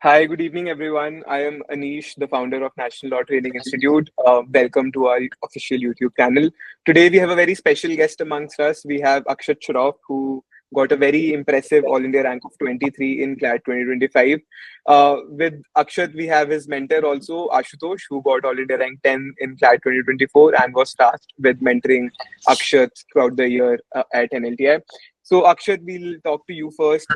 Hi, good evening, everyone. I am Anish, the founder of National Law Training Institute. Welcome to our official YouTube channel. Today, we have a very special guest amongst us. We have Akshat Shraff, who got a very impressive All India rank of 23 in CLAT 2025. With Akshat, we have his mentor also, Ashutosh, who got All India rank 10 in CLAT 2024 and was tasked with mentoring Akshat throughout the year at NLTI. So, Akshat, we'll talk to you first.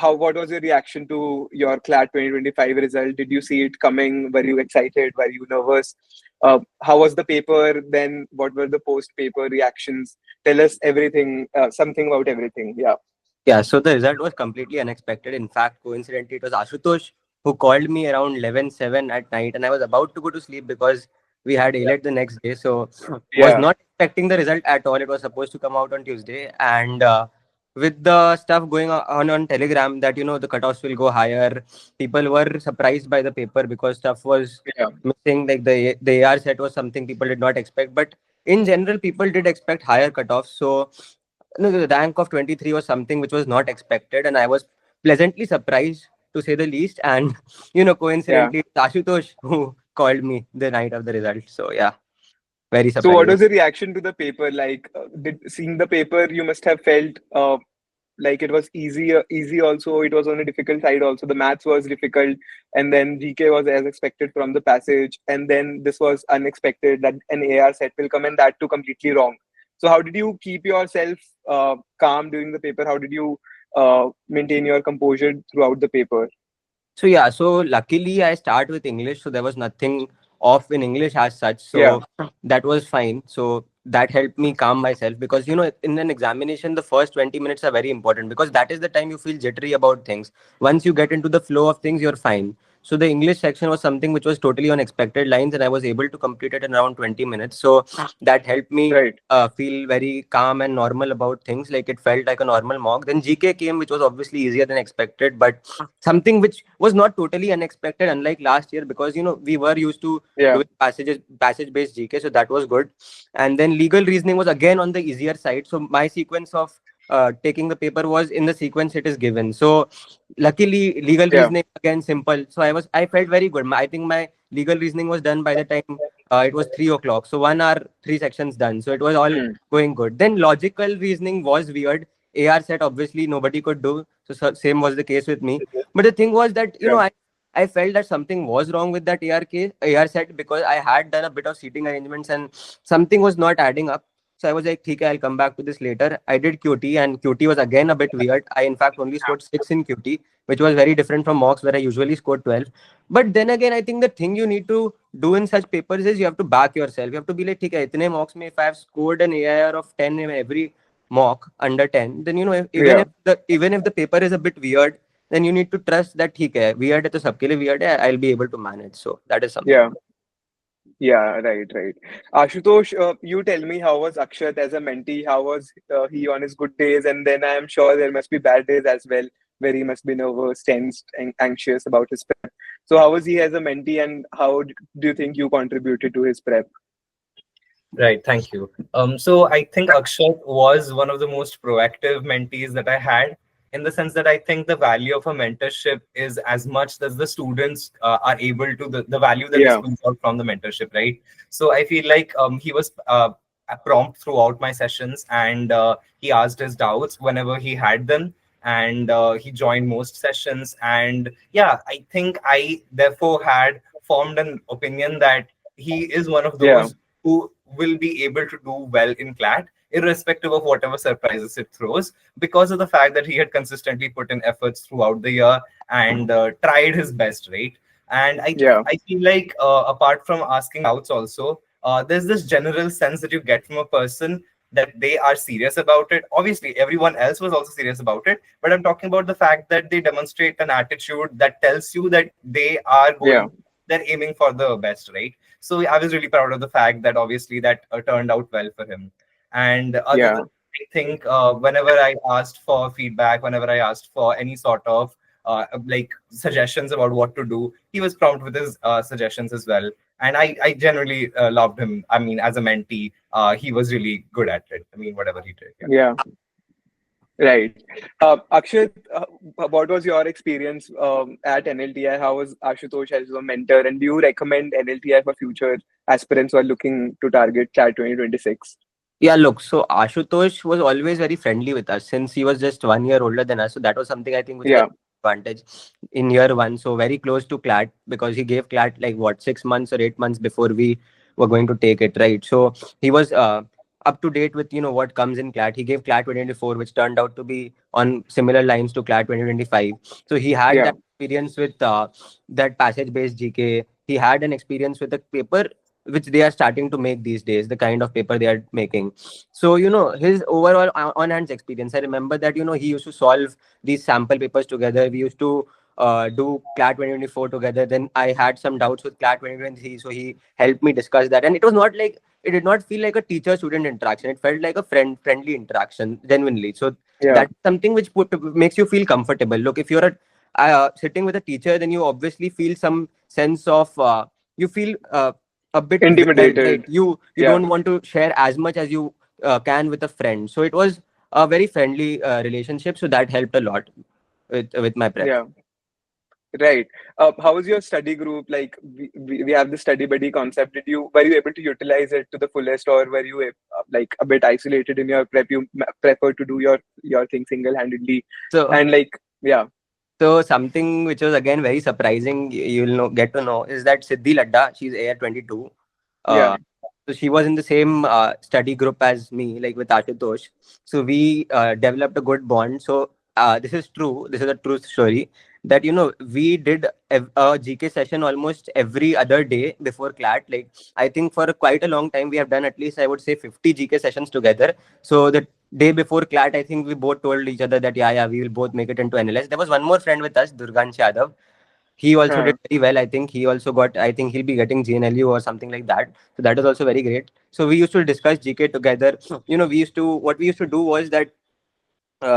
What was your reaction to your CLAT 2025 result? Did you see it coming? Were you excited? Were you nervous? How was the paper? Then what were the post paper reactions? Tell us everything, something about everything. Yeah. Yeah, so the result was completely unexpected. In fact, coincidentally, it was Ashutosh who called me around 11:07 at night, and I was about to go to sleep because we had AILET the next day. So was Yeah. not expecting the result at all. It was supposed to come out on Tuesday, and with the stuff going on Telegram that the cutoffs will go higher, people were surprised by the paper because stuff was Yeah. missing. Like the AR set was something people did not expect, but in general, people did expect higher cutoffs. So no, the rank of 23 was something which was not expected, and I was pleasantly surprised to say the least. And Yeah. coincidentally, it's Ashutosh who called me the night of the result. So yeah, very So what surprising. was the reaction to the paper? Like, did seeing the paper, you must have felt like it was easy also. It was on a difficult side also. The maths was difficult, and then GK was as expected from the passage, and then this was unexpected that an AR set will come, and that too completely wrong. So how did you keep yourself calm during the paper? How did you maintain your composure throughout the paper? So yeah, so luckily I start with English, so there was nothing off in English as such. Yeah, So that was fine. So that helped me calm myself because in an examination the first 20 minutes are very important because that is the time you feel jittery about things. Once you get into the flow of things, you're fine. So the English section was something which was totally on expected lines, and I was able to complete it in around 20 minutes. So that helped me right. feel very calm and normal about things. Like it felt like a normal mock. Then GK came, which was obviously easier than expected, but something which was not totally unexpected, unlike last year, because we were used to Yeah, doing passage based GK, so that was good. And then legal reasoning was again on the easier side. So my sequence of taking the paper was in the sequence it is given. So luckily, legal yeah, reasoning again simple. So I felt very good. I think my legal reasoning was done by the time it was 3 o'clock. So 1 hour, three sections done. So it was all hmm. going good. Then logical reasoning was weird. AR set obviously nobody could do. So same was the case with me. But the thing was that Yeah, I felt that something was wrong with that AR set because I had done a bit of seating arrangements and something was not adding up. So I was like, okay, I'll come back to this later. I did QT and QT was again a bit weird. I in fact only scored 6 in QT, which was very different from mocks where I usually scored 12. But then again, I think the thing you need to do in such papers is you have to back yourself. You have to be like, okay, itne mocks mein if I have scored an AIR of 10 in every mock under 10, then even yeah, if the paper is a bit weird, then you need to trust that ठीक है weird है तो सबके लिए weird है. I'll be able to manage. So that is something. yeah. Yeah, right, right. Ashutosh, you tell me, how was Akshat as a mentee? How was he on his good days? And then I am sure there must be bad days as well, where he must be nervous, tensed, and anxious about his prep. So how was he as a mentee, and how do you think you contributed to his prep? Right, thank you. So I think Akshat was one of the most proactive mentees that I had, in the sense that I think the value of a mentorship is as much as the students are able to the value that they Yeah, squeeze out from the mentorship, right? So I feel like he was prompt throughout my sessions, and he asked his doubts whenever he had them, and he joined most sessions. And yeah, I think I therefore had formed an opinion that he is one of yeah, those who will be able to do well in CLAT, irrespective of whatever surprises it throws, because of the fact that he had consistently put in efforts throughout the year and tried his best, right? And yeah, I feel like apart from asking doubts, also there's this general sense that you get from a person that they are serious about it. Obviously, everyone else was also serious about it, but I'm talking about the fact that they demonstrate an attitude that tells you that yeah, they're aiming for the best, right? So I was really proud of the fact that obviously that turned out well for him. And other yeah, than, I think whenever I asked for feedback, whenever I asked for any sort of like suggestions about what to do, he was prompt with his suggestions as well. And I generally loved him. I mean, as a mentee, he was really good at it. I mean, whatever he did. Yeah. yeah. Right. Akshat, what was your experience at NLTI? How was Ashutosh as a mentor? And do you recommend NLTI for future aspirants who are looking to target CLAT 2026? Yeah, look, so Ashutosh was always very friendly with us since he was just 1 year older than us. So that was something I think which was Yeah, an advantage in year one. So very close to CLAT because he gave CLAT like what, 6 months or 8 months before we were going to take it, right? So he was up to date with what comes in CLAT. He gave CLAT 2024, which turned out to be on similar lines to CLAT 2025. So he had yeah, that experience with that passage based GK. He had an experience with the paper which they are starting to make these days, the kind of paper they are making. So, his overall on hands experience, I remember that, he used to solve these sample papers together. We used to do CLAT 2024 together. Then I had some doubts with CLAT 2023. So he helped me discuss that. And it was not like, it did not feel like a teacher student interaction. It felt like a friendly interaction, genuinely. So yeah. that's something which makes you feel comfortable. Look, if you're sitting with a teacher, then you obviously feel some sense of, you feel a bit withheld, right? Intimidated. You Yeah, don't want to share as much as you can with a friend. So it was a very friendly relationship. So that helped a lot with my prep. yeah. Right. How was your study group? Like we have the study buddy concept. Were you able to utilize it to the fullest, or were you like a bit isolated in your prep? You prefer to do your thing single handedly, So and like yeah, so something which was again very surprising, you'll get to know, is that Siddhi Ladda, she's AR 22. yeah, Uh, so she was in the same study group as me, like with Ashutosh. So we developed a good bond. So this is true. This is a true story that we did a GK session almost every other day before CLAT. Like I think for quite a long time we have done at least, I would say, 50 GK sessions together. So the day before CLAT, I think we both told each other that yeah, we will both make it into NLS. There was one more friend with us, Durgansh Yadav. He also did huh, very well. I think he also got, I think he'll be getting GNLU or something like that. So that is also very great. So we used to discuss GK together. What we used to do was that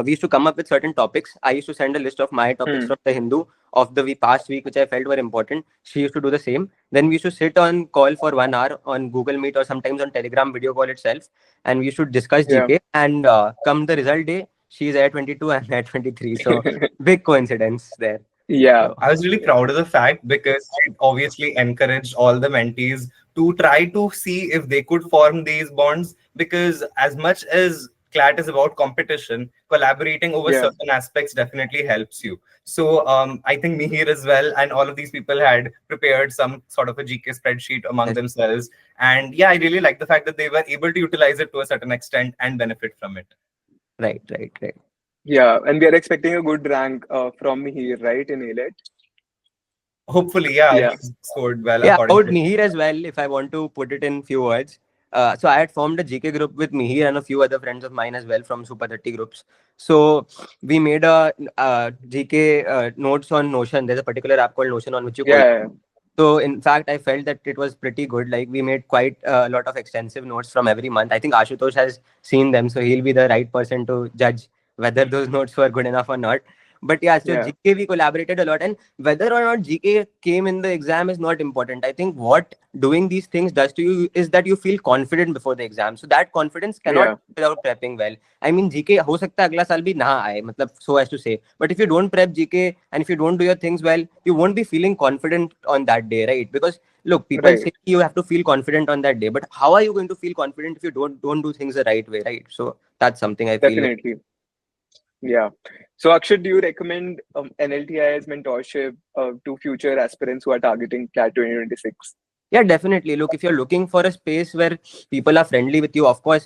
we used to come up with certain topics. I used to send a list of my topics hmm, from the Hindu of the past week, which I felt were important. She used to do the same. Then we used to sit on call for 1 hour on Google Meet or sometimes on Telegram video call itself, and we used to discuss yeah, GK. And come the result day, she's at 22 and at 23. So big coincidence there. yeah, So I was really proud of the fact because it obviously encouraged all the mentees to try to see if they could form these bonds. Because as much as CLAT is about competition, collaborating over yeah, certain aspects definitely helps you. So I think Mihir as well and all of these people had prepared some sort of a GK spreadsheet among yes, themselves. And yeah, I really like the fact that they were able to utilize it to a certain extent and benefit from it. right, right, right. yeah. And we are expecting a good rank from here, right, in AILET? Hopefully, yeah, Yeah, he's scored well Yeah, according about to Mihir as well, if I want to put it in few words. So I had formed a GK group with Mihir and a few other friends of mine as well from Super 30 groups. So we made a GK notes on Notion. There's a particular app called Notion on which you collect. yeah, So in fact, I felt that it was pretty good. Like we made quite a lot of extensive notes from every month. I think Ashutosh has seen them, so he'll be the right person to judge whether those notes were good enough or not. But yeah, so yeah, GK we collaborated a lot, and whether or not GK came in the exam is not important. I think what doing these things does to you is that you feel confident before the exam. So that confidence cannot yeah, come without prepping well. I mean, GK हो सकता है अगला साल भी ना आए, मतलब so as to say. But if you don't prep GK and if you don't do your things well, you won't be feeling confident on that day, right? Because look, people right, say you have to feel confident on that day, but how are you going to feel confident if you don't do things the right way, right? So that's something I feel. definitely. Yeah. So, Akshat, do you recommend NLTI's mentorship to future aspirants who are targeting CLAT 2026? Yeah, definitely. Look, if you're looking for a space where people are friendly with you, of course,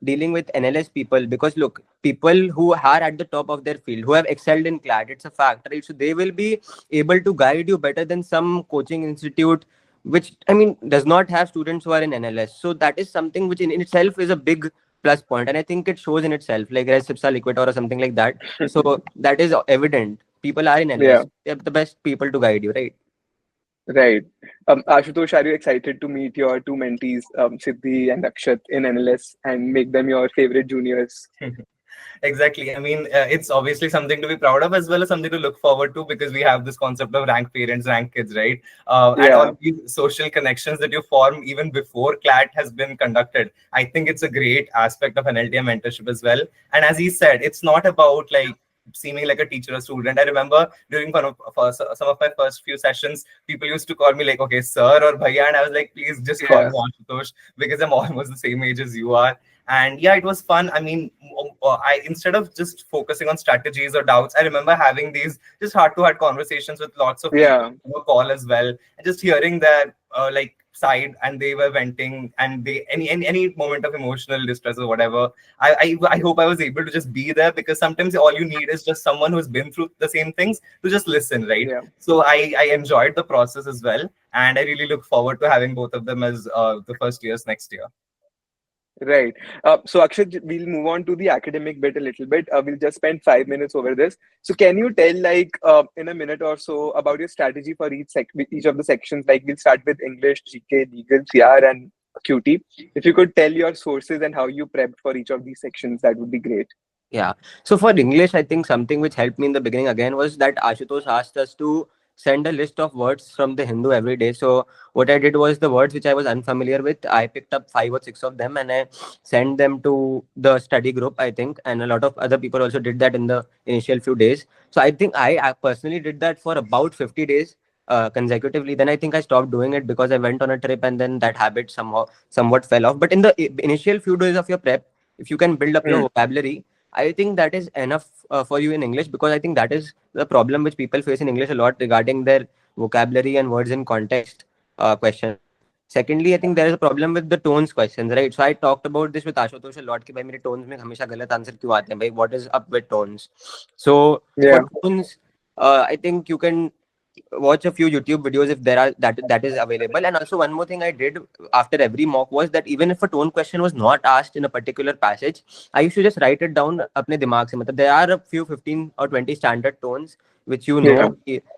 dealing with NLS people, because look, people who are at the top of their field, who have excelled in CLAT, it's a fact, right? So they will be able to guide you better than some coaching institute, which I mean does not have students who are in NLS. So that is something which in itself is a big plus point, and I think it shows in itself, like Res Ipsa Liquitor or something like that. So that is evident. People are in Yeah, NLS. They're the best people to guide you, right? right. Ashutosh, are you excited to meet your two mentees, Siddhi and Akshat, in NLS and make them your favorite juniors? Exactly. I mean, it's obviously something to be proud of as well as something to look forward to, because we have this concept of rank parents, rank kids, right? And Yeah. all these social connections that you form even before CLAT has been conducted. I think it's a great aspect of NLTI mentorship as well. And as he said, it's not about like seeming like a teacher or student. I remember during some of my first few sessions, people used to call me like, okay, sir or bhaiya, and I was like, please just call Yeah. me Ashutosh, because I'm almost the same age as you are. And yeah, it was fun. I mean, I, instead of just focusing on strategies or doubts, I remember having these just heart to heart conversations with lots of people Yeah. on the call as well, and just hearing their like side, and they were venting, and they any moment of emotional distress or whatever. I hope I was able to just be there, because sometimes all you need is just someone who's been through the same things to just listen, right? Yeah. So I enjoyed the process as well, and I really look forward to having both of them as the first years next year. Right. So, Akshat, we'll move on to the academic bit a little bit. We'll just spend 5 minutes over this. So, can you tell, like, in a minute or so, about your strategy for each of the sections? Like, we'll start with English, GK, legal, CR, and QT. If you could tell your sources and how you prepped for each of these sections, that would be great. Yeah. So for English, I think something which helped me in the beginning again was that Ashutosh asked us to send a list of words from the Hindu every day. So what I did was the words which I was unfamiliar with, I picked up 5 or 6 of them and I sent them to the study group, I think. And a lot of other people also did that in the initial few days. So I think I personally did that for about 50 days consecutively. Then I think I stopped doing it because I went on a trip and then that habit somewhat fell off. But in the initial few days of your prep, if you can build up your Hmm. vocabulary, I think that is enough for you in English, because I think that is the problem which people face in English a lot regarding their vocabulary and words in context questions. Secondly, I think there is a problem with the tones questions, right? So I talked about this with Ashutosh a lot कि भाई मेरे tones में हमेशा गलत answer क्यों आते हैं भाई, what is up with tones? So for Yeah. tones, I think you can watch a few YouTube videos if there are that is available. And also one more thing I did after every mock was that even if a tone question was not asked in a particular passage, I used to just write it down अपने दिमाग से. मतलब there are a few 15 or 20 standard tones which Yeah.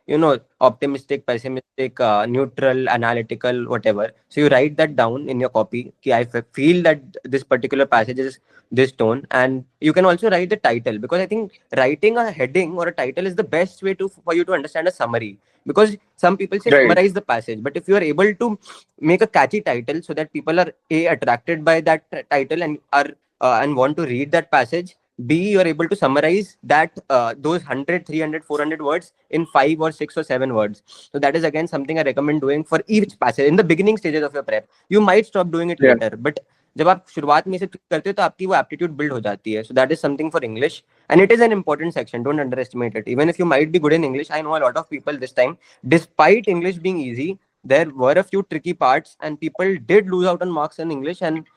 you know, optimistic, pessimistic, neutral, analytical, whatever. So you write that down in your copy. कि I feel that this particular passage is this tone, and you can also write the title, because I think writing a heading or a title is the best way to for you to understand a summary, because some people say Right. summarize the passage, but if you are able to make a catchy title so that people are attracted by that title and are and want to read that passage, b, you are able to summarize that those 100, 300, 400 words in 5 or 6 or 7 words. So that is again something I recommend doing for each passage in the beginning stages of your prep. You might stop doing it Yeah. later, but जब आप शुरुआत में से करते हो तो आपकी वो एप्टीट्यूड बिल्ड हो जाती है. So that is something for English, and it is an important section. Don't underestimate it. Even if you might be good in English, I know a lot of people this time, despite English being easy, there were a few tricky parts and people did lose out on marks in English, and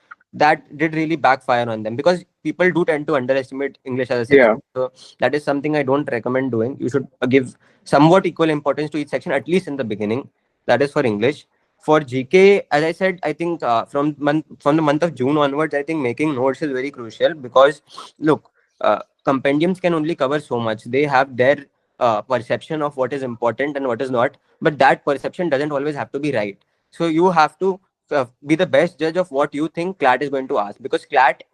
that did really backfire on them, because people do tend to underestimate English as a section. Yeah. So that is something I don't recommend doing. You should give somewhat equal importance to each section, at least in the beginning. That is for English. For GK, as I said, I think from the month of June onwards, I think making notes is very crucial, because look, compendiums can only cover so much. They have their perception of what is important and what is not, but that perception doesn't always have to be right. So you have to be the best judge of what you think CLAT is going to ask, because CLAT,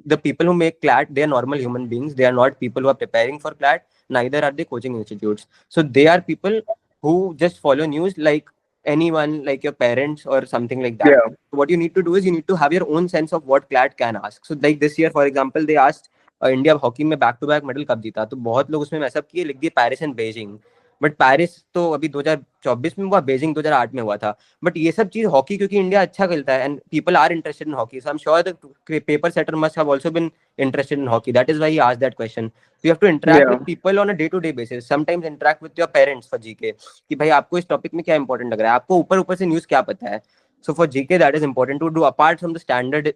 the people who make CLAT, they are normal human beings. They are not people who are preparing for CLAT. Neither are they coaching institutes. So they are people who just follow news like anyone, like your parents or something like that. Yeah. What you need to do is you need to have your own sense of what CLAT can ask. So like this year, for example, they asked India hockey में back to back medal कब जीता, तो बहुत लोग उसमें mess up किए, लिख दिए Paris and Beijing. But Paris तो अभी 2024 में हुआ, बेजिंग 2008 में हुआ था. बट ये सब चीज हॉकी, क्योंकि इंडिया अच्छा खेलता है and people are interested in hockey, so I am sure the paper setter must have also been interested in hockey. That is why he asked that question. You have to interact Yeah. with people on a day to day basis. Sometimes interact with your parents for GK कि भाई आपको इस topic में क्या important लग रहा है, आपको ऊपर ऊपर से न्यूज क्या पता है. So for GK that is important to do apart from the standard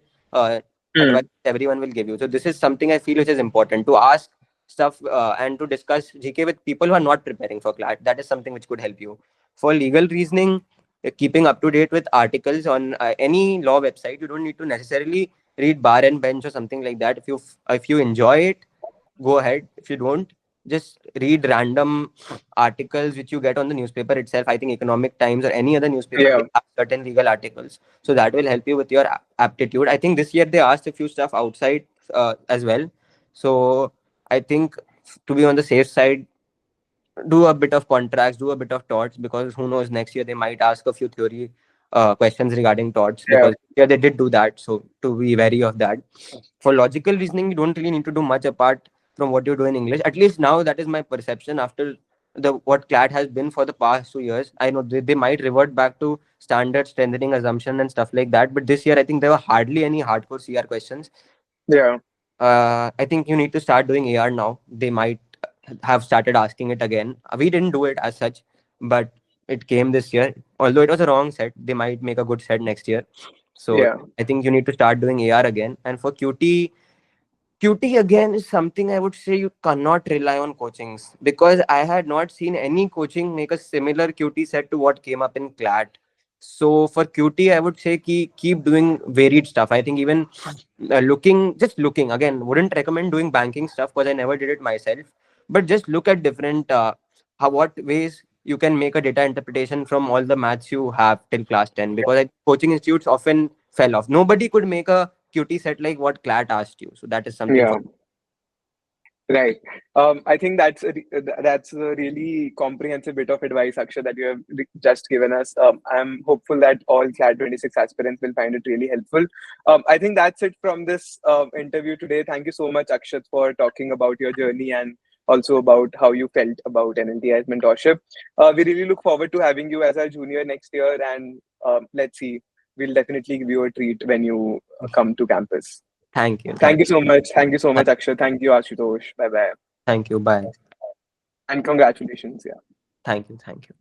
Hmm. advice everyone will give you. So this is something I feel which is important, to ask stuff and to discuss GK with people who are not preparing for CLAT. That is something which could help you. For legal reasoning, keeping up to date with articles on any law website. You don't need to necessarily read Bar and Bench or something like that. If you enjoy it, go ahead. If you don't, just read random articles which you get on the newspaper itself. I think Economic Times or any other newspaper, Yeah. they have certain legal articles, so that will help you with your aptitude. I think this year they asked a few stuff outside as well. So I think, to be on the safe side, do a bit of contracts, do a bit of TOTS, because who knows, next year they might ask a few theory questions regarding TOTS, Yeah. because yeah, they did do that. So to be wary of that. For logical reasoning, you don't really need to do much apart from what you do in English. At least now, that is my perception after the what CLAT has been for the past 2 years. I know they might revert back to standard strengthening assumption and stuff like that. But this year, I think there were hardly any hardcore CR questions. Yeah. I think you need to start doing AR now. They might have started asking it again. We didn't do it as such, but it came this year. Although it was a wrong set, they might make a good set next year. So Yeah. I think you need to start doing AR again. And for QT again is something I would say you cannot rely on coachings, because I had not seen any coaching make a similar QT set to what came up in CLAT. So for QT, I would say keep doing varied stuff. I think even just looking again, wouldn't recommend doing banking stuff because I never did it myself. But just look at different what ways you can make a data interpretation from all the maths you have till class 10. Because coaching institutes often fell off. Nobody could make a QT set like what CLAT asked you. So that is something Yeah. for Right. I think that's a really comprehensive bit of advice, Akshay, that you have just given us. I'm hopeful that all CLAT 26 aspirants will find it really helpful. I think that's it from this interview today. Thank you so much, Akshat, for talking about your journey and also about how you felt about NLTI's mentorship. We really look forward to having you as our junior next year, and let's see, we'll definitely give you a treat when you come to campus. Thank you. Thank Thank you so much. Thank you so you. much, Akshay. Thank you, Ashutosh. Bye bye. Thank you. Bye. And congratulations. Yeah. Thank you. Thank you.